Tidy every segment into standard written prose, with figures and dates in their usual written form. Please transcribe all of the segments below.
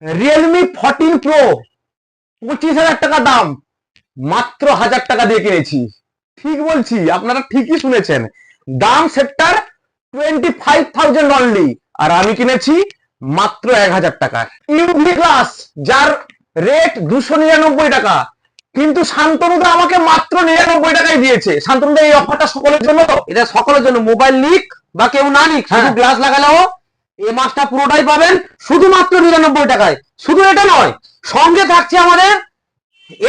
Realme 14 pro 25,000 টাকা দাম, মাত্র 1,000 টাকা দিয়ে কিনেছি। ঠিক বলছি, আপনারা ঠিকই শুনেছেন, দাম সেক্টর 25,000 অনলি, আর আমি কিনেছি মাত্র 1,000 টাকার ইউভি গ্লাস, যার রেট 299 টাকা, কিন্তু শান্তনুদা আমাকে মাত্র 99 টাকায় দিয়েছে। শান্তনুদা, এই অফারটা সকলের জন্য তো? এটা সকলের জন্য, মোবাইল নিক বা কেউ না নিক, শুধু গ্লাস লাগালেও এই মাসটা পুরোটাই পাবেন শুধুমাত্র 99 টাকায়। শুধু এটা নয়, সঙ্গে থাকছে আমাদের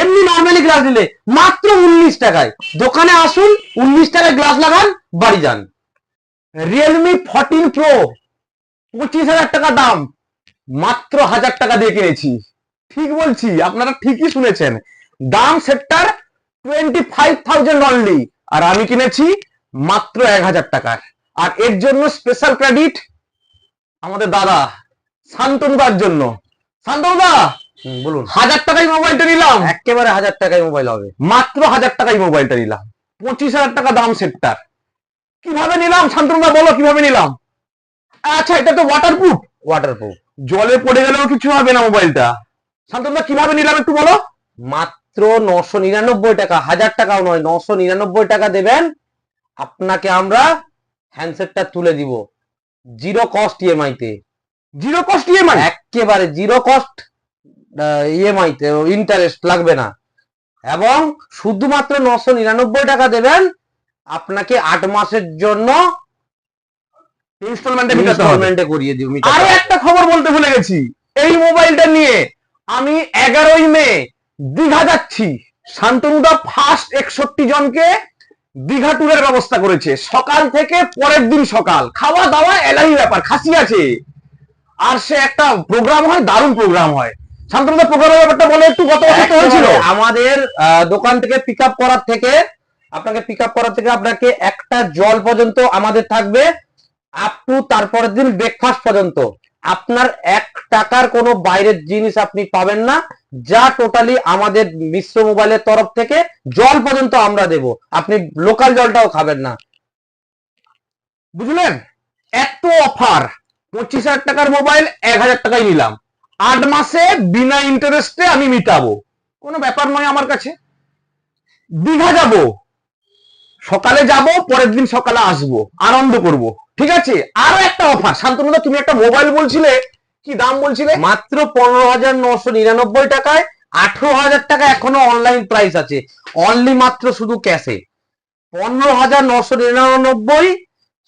এমনি নর্মালি গ্লাস দিলে মাত্র 19 টাকায়। দোকানে আসুন, 19 টাকায় গ্লাস লাগান, বাড়ি যান। রিয়েলমি 14 প্রো 25,000 টাকা দাম, মাত্র 1,000 টাকা দিয়ে কিনেছি। ঠিক বলছি, আপনারা ঠিকই শুনেছেন, দাম সেক্টর 25,000 অনলি, আর আমি কিনেছি মাত্র 1,000 টাকার। আর এর জন্য স্পেশাল ক্রেডিট আমাদের দাদা শান্তনুদার জন্য। শান্তনুদা, বলুন। 1,000 টাকায় মোবাইলটা নিলাম, একেবারে 1,000 টাকায় মোবাইল হবে। মাত্র 1,000 টাকায় মোবাইলটা নিলাম, 25,000 টাকা দাম সেক্টর। কিভাবে নিলাম শান্তনুদা, বলো কিভাবে নিলাম? আচ্ছা, এটা তো ওয়াটারপ্রুফ। ওয়াটারপ্রুফ, জলে পড়ে গেলেও কিছু হবে না মোবাইলটা। শান্তনুদা, কিভাবে নিলাম একটু বলো? মাত্র 999 টাকা, 1,000 টাকাও নয়, 999 টাকা দেবেন, আপনাকে আমরা হ্যান্ডসেটটা তুলে দিব জিরো কস্ট ইএমআই তে। Zero cost EMI? একেবারে জিরো কস্ট ইএমআই তে, ইন্টারেস্ট লাগবে না। এবং শুধুমাত্র 999 টাকা দেবেন, আপনাকে 8 মাসের জন্য ইনস্টলমেন্টে করিয়ে দিব। আরো একটা খবর বলতে ভুলে গেছি, এই মোবাইলটা নিয়ে আমি 11ই মে দীঘা যাচ্ছি। শান্তনুদা ফার্স্ট 61 জনকে দীঘা ট্যুরের ব্যবস্থা করেছে, সকাল থেকে পরের দিন সকাল, খাওয়া দাওয়া এলাই ব্যাপার, খাসি আছে, আর সে একটা প্রোগ্রাম হয়, দারুণ প্রোগ্রাম হয়। শান্তনুদা, প্রোগ্রামের ব্যাপারটা বলে একটু। গত বছর হয়েছিল আমাদের দোকান থেকে পিক আপ করার থেকে, আপনাকে একটা জল পর্যন্ত আমাদের থাকবে, আপ টু তারপরের দিন ব্রেকফাস্ট পর্যন্ত। আপনার 1 টাকার কোনো বাইরের জিনিস আপনি পাবেন না, যা টোটালি আমাদের মিশ্র মোবাইলের তরফ থেকে জল পর্যন্ত আমরা দেব, আপনি লোকাল জলটাও খাবেন না। বুঝলেন? এত অফার, 25,000 টাকার মোবাইল 1,000 টাকায় নিলাম, 8 মাসে বিনা ইন্টারেস্টে আমি মিটাবো, কোনো ব্যাপার নয় আমার কাছে। দীঘা যাব, সকালে যাব, পরের দিন সকালে আসবো, আনন্দ করব, ঠিক আছে? আরো একটা অফার শান্তনুদা, তুমি একটা মোবাইল বলছিলে, কি দাম বলছিলে? মাত্র 15,999 টাকায় 18,000 টাকা এখনো অনলাইন প্রাইস আছে, অনলি মাত্র শুধু ক্যাশে। 15,999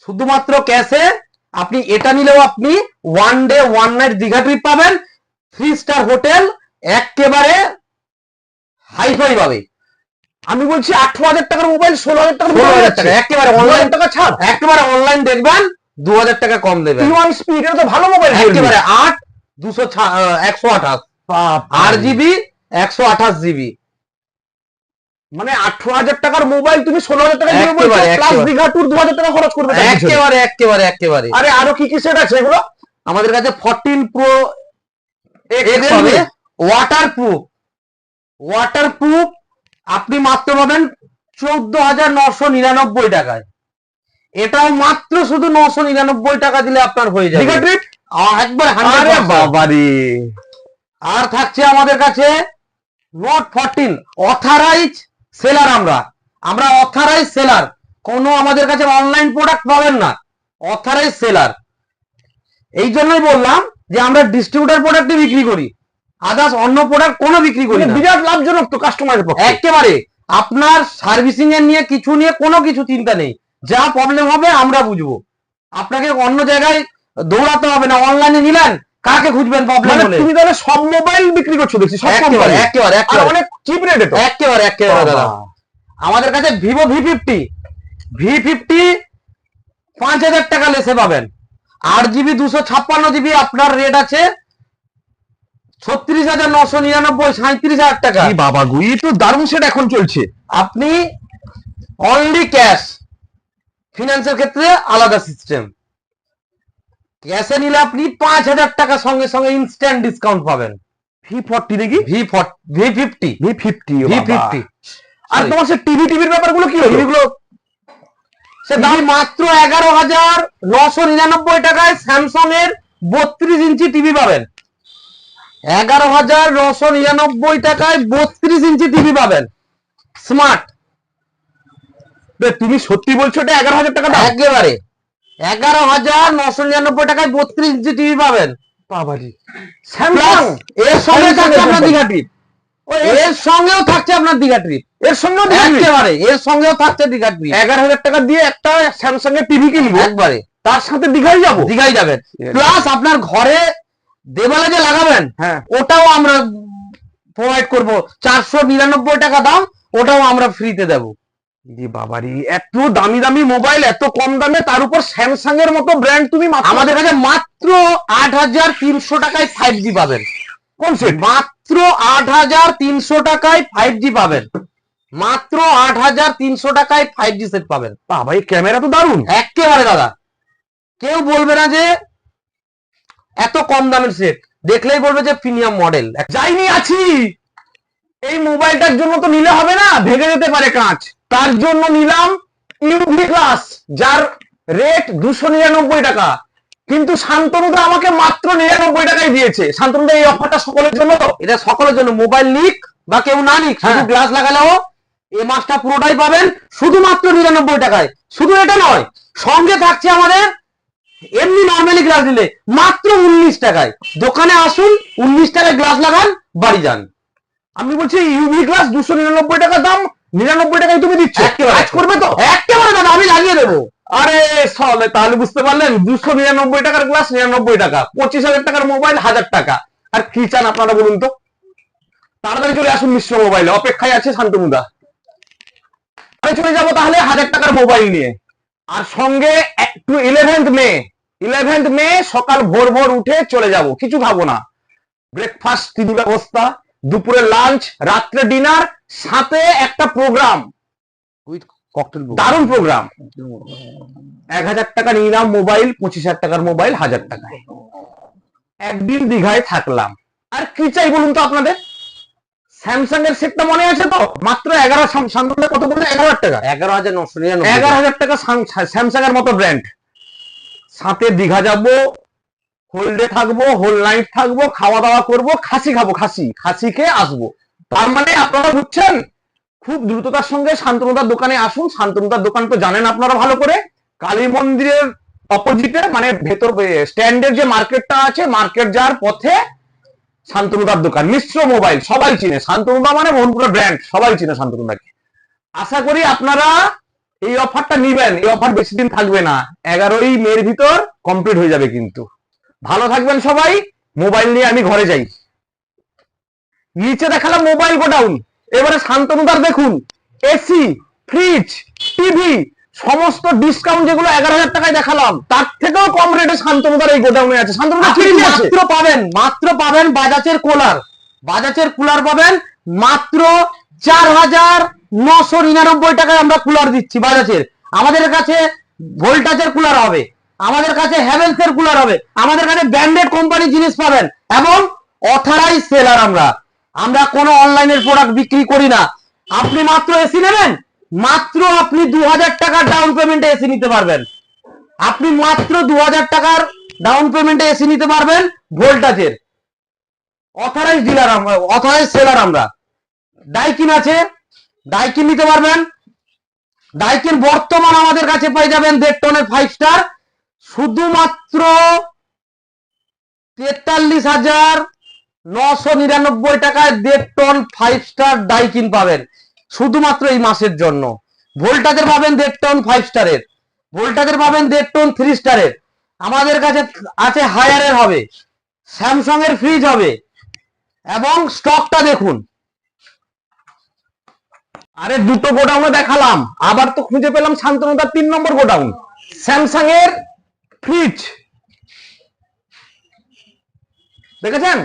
শুধুমাত্র ক্যাশে। আপনি এটা নিলেও আপনি 1 ডে 1 নাইট দীঘা ট্রিপ পাবেন, 3 স্টার হোটেল, একেবারে হাইফাই পাবে। আমি বলছি 18,000 টাকার মোবাইল 16,000 টাকা, 16,000 টাকা একেবারে অনলাইন টাকা ছাড়, একেবারে অনলাইন দেখবেন 2,000 টাকা কম দেবেন। T1 স্পিড, এটা তো ভালো মোবাইল, একেবারে 128 8GB 128 জিবি, মানে 18,000 টাকার মোবাইল তুমি 16,000 টাকা দিয়ে বলছো, একেবারে, প্লাস একেবারে। দীঘা ট্যুর 2,000 টাকা খরচ করবে তার পিছনে। একেবারে একেবারে একেবারে। আরে আরো কি কি সেট আছে এগুলো? আমাদের কাছে 14 প্রো এক্স হবে, ওয়াটারপ্রুফ আপনি মাত্র পাবেন 14,999 টাকায়। এটাও মাত্র শুধু 999 টাকা দিলে আপনার হয়ে যাবে দীঘা ট্রিপ একবার। আরে বাবারে। আর থাকছে আমাদের কাছে নোট 14 অথরাইজ সেলার। আমরা অথরাইজ সেলার, কোনো আমাদের কাছে অনলাইন প্রোডাক্ট পাবেন না, অথরাইজ সেলার। এই জন্যই বললাম যে আমরা ডিস্ট্রিবিউটর প্রোডাক্টই বিক্রি করি, আদার্স অন্য প্রোডাক্ট কোনো বিক্রি করি না। বিরাট লাভজনক তো কাস্টমারের পক্ষে। একেবারে আপনার সার্ভিসিং এর নিয়ে কোনো কিছু চিন্তা নেই, যা প্রবলেম হবে আমরা বুঝবো, আপনাকে অন্য জায়গায় দৌড়াতে হবে না। অনলাইনে নিলেন, কাকে খুঁজবেন প্রবলেম হলে? তুমি তাহলে সব মোবাইল বিক্রি করছো দেখছি, সব কোম্পানি, একেবারে আর অনেক চিপ রেটে তো। একেবারে দাদা। আমাদের কাছে ভিভো V50 5,000 টাকা লেসে পাবেন, 8GB 256GB, আপনার রেট আছে 36,999, 37,000 টাকা। বাবা গো, এই তো দারুণ সেট এখন চলছে। আপনি অনলি ক্যাশ, ফিনান্সের ক্ষেত্রে আলাদা সিস্টেম। ক্যাশে নিলে আপনি 5,000 টাকা সঙ্গে সঙ্গে ইনস্ট্যান্ট ডিসকাউন্ট পাবেন। V40 নাকি? V50। আর তোমার সে টিভির ব্যাপারগুলো কি হলো? টিভিগুলো সে দাম মাত্র 11,999 টাকায় স্যামসাং এর 32 ইঞ্চি টিভি পাবেন। 11,999 টাকায় 32 ইঞ্চি টিভি পাবেন স্মার্ট। তুমি সত্যি বলছো এটা 11,000 টাকা দাম? একেবারে 11,999 টাকায় 32 ইঞ্চি টিভি পাবেন। বাবারি, Plus এর সঙ্গে থাকছে আপনার দীঘা ট্রিপ, এর সঙ্গেও থাকছে আপনার দীঘা ট্রিপ, এর সঙ্গে একেবারে এর সঙ্গেও থাকছে দীঘা ট্রিপ। 11,000 টাকা দিয়ে একটা স্যামসাং এর টিভি কিনবো, একবারে তার সাথে দীঘায় যাবো। দীঘায় যাবেন, প্লাস আপনার ঘরে দেওয়ালে যে লাগাবেন হ্যাঁ, ওটাও আমরা প্রোভাইড করব। 499 টাকা দাম, ওটাও আমরা ফ্রিতে দেবো। বাবারি, এত দামি দামি মোবাইল এত কম দামে, তার উপর স্যামসাং এর মতো ব্র্যান্ড তুমি আমাদের কাছে মাত্র 8,300 টাকায় 5G পাবেন। কোন সেট? মাত্র 8,300 টাকায় 5G পাবেন, মাত্র 8,300 টাকায় 5G সেট পাবেন। বাবা, এই ক্যামেরা তো দারুণ। একেবারে দাদা, কেউ বলবে না যে এত কম দামের সেট, দেখলেই বলবে যে প্রিমিয়াম মডেল। যাইনি আছি, এই মোবাইলটার জন্য তো নিলে হবে না, ভেঙে যেতে পারে কাঁচ, তার জন্য নিলাম ইউভি গ্লাস, যার রেট 299 টাকা, কিন্তু শান্তনুদা আমাকে মাত্র 99 টাকায় দিয়েছে। শান্তনুদা, এই অফারটা সকলের জন্য তো? এটা সকলের জন্য, মোবাইল নিক বা কেউ না নিক, শুধু হ্যাঁ। গ্লাস লাগালেও এই মাসটা পুরোটাই পাবেন শুধুমাত্র 99 টাকায়। শুধু এটা নয়, সঙ্গে থাকছে আমাদের এমনি নর্মালি গ্লাস দিলে মাত্র 19 টাকায়। দোকানে আসুন, 19 টাকায় গ্লাস লাগান, বাড়ি যান। আমি বলছি ইউভি গ্লাস 299 টাকা দাম, 99 টাকায় তুমি দিচ্ছ। একেবারে। কাজ করবে তো? একেবারে দাদা, আমি লাগিয়ে দেবো। আরে সালে, তাহলে বুঝতে পারলেন, 299 টাকার গ্লাস 99 টাকা, 25,000 টাকার মোবাইল 1,000 টাকা। আর কি চান আপনারা বলুন তো? তাড়াতাড়ি চলে আসুন মিশ্র মোবাইলে, অপেক্ষায় আছে শান্তনুদা। আমি চলে যাবো তাহলে 1,000 টাকার মোবাইল নিয়ে। আর সঙ্গে একটু 11th মে সকাল ভোর ভোর উঠে চলে যাব, কিছু খাবো না, ব্রেকফাস্ট তিন ব্যবস্থা, দুপুরে লাঞ্চ, রাত্রে ডিনার, সাথে একটা প্রোগ্রাম, উইথ ককটেল, দারুণ প্রোগ্রাম। 1,000 টাকা নিলাম মোবাইল, 25,000 টাকার মোবাইল 1,000 টাকায়, একদিন দীঘায় থাকলাম। আর কি চাই বলুন তো আপনাদের? স্যামসাং এর সেটটা মনে আছে তো? মাত্র 11, শান্তনুদা কত বললেন? 11,000 টাকা। 11,999। 11,000 টাকা স্যামসাং এর মতো ব্র্যান্ড, সাথে দীঘা যাব, হোল ডে থাকবো, হোল নাইট থাকবো, খাওয়া দাওয়া করবো, খাসি খাবো, খাসি খেয়ে আসবো। তার মানে আপনারা বুঝছেন, খুব দ্রুততার সঙ্গে শান্তনুদার দোকানে আসুন। শান্তনুদার দোকান তো জানেন আপনারা ভালো করে, কালী মন্দিরের অপোজিটে, মানে ভেতর স্ট্যান্ডের যে মার্কেটটা আছে, মার্কেট যাওয়ার পথে শান্তনুদার দোকান, মিশ্র মোবাইল, সবাই চিনে। শান্তনুদা মানে মোহনপুরের ব্র্যান্ড, সবাই চিনে শান্তনুদাকে। আশা করি আপনারা এই অফারটা নিবেন। এই অফার বেশি দিন থাকবে না, 11ই মের ভিতর কমপ্লিট হয়ে যাবে কিন্তু। ভালো থাকবেন সবাই। মোবাইল নিয়ে আমি ঘরে যাই। নিচে দেখালাম মোবাইল গোডাউন, এবারে শান্তনুদার দেখুন এসি, ফ্রিজ, টিভি, সমস্ত ডিসকাউন্ট যেগুলো 11,000 টাকায় দেখালাম, তার থেকেও কম রেটে শান্তনুদার এই গোডাউনে আছে। শান্তনুদা কি আপনি কি আছে? মাত্র পাবেন বাজাজের কুলার। বাজাজের কুলার পাবেন মাত্র 4,999 টাকায় আমরা কুলার দিচ্ছি বাজাজের। আমাদের কাছে ভোল্টাজের কুলার হবে, আমাদের কাছে হ্যাভেলস এর কুলার হবে, আমাদের কাছে ব্র্যান্ডেড কোম্পানি জিনিস পাবেন, এবং অথরাইজ সেলার আমরা কোনো অনলাইনের প্রোডাক্ট বিক্রি করি না। আপনি মাত্র এসি নেবেন, মাত্র আপনি 2,000 টাকার ডাউন পেমেন্টে এসি নিতে পারবেন। আপনি মাত্র 2,000 টাকার ডাউন পেমেন্টে এসি নিতে পারবেন ভোল্টাজের। অথরাইজ ডিলার আমরা, অথরাইজ সেলার আমরা। ডাইকিন আছে, ডাইকিন নিতে পারবেন। ডাইকিন বর্তমান আমাদের কাছে পেয়ে যাবেন 1.5 টনের 5 স্টার, শুধুমাত্র 43,999 টাকায় 1.5 টন 5 স্টার ডাইকিন পাবেন শুধুমাত্র এই মাসের জন্য। ভোল্টাজের পাবেন 1.5 টন 5 স্টারের, ভোল্টাজের পাবেন 1.5 টন 3 স্টারের। আমাদের কাছে আছে হায়ারের হবে, স্যামসাং এর ফ্রিজ হবে, এবং স্টকটা দেখুন। আরে দুটো গোডাউনে দেখালাম, আবার তো খুঁজে পেলাম শান্তনুদার 3 নম্বর গোডাউন, স্যামসাং এর ফ্রিজ দেখেছেন।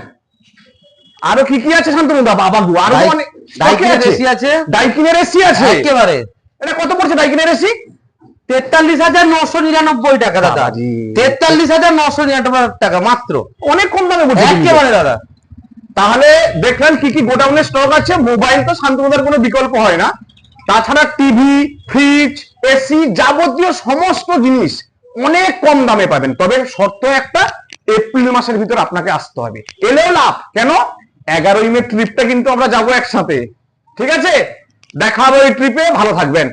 আরো কি কি আছে শান্তনুদা? বাবা গো, আরো তো অনেক। ডাইকিনের এসি আছে, ডাইকিনের এসি আছে একেবারে। এটা কত পড়ছে ডাইকিনের এসি? 43,999 টাকা দাদা, বাবাজি। 43,999 টাকা মাত্র, অনেক কম দামে বলছে কিন্তু। একেবারে দাদা। তাহলে দেখলেন কি কি গোডাউনে স্টক আছে। মোবাইল তো শান্তনুদার কোনো বিকল্প হয় না, তাছাড়া টিভি, ফ্রিজ, এসি, যাবতীয় সমস্ত জিনিস অনেক কম দামে পাবেন। তবে শর্ত একটা, এপ্রিল মাসের ভিতর আপনাকে আসতে হবে। এলেও লাভ কেন, 11ই মে ট্রিপটা কিন্তু আমরা যাবো একসাথে, ঠিক আছে? দেখা হবে ওই ট্রিপে, ভালো থাকবেন।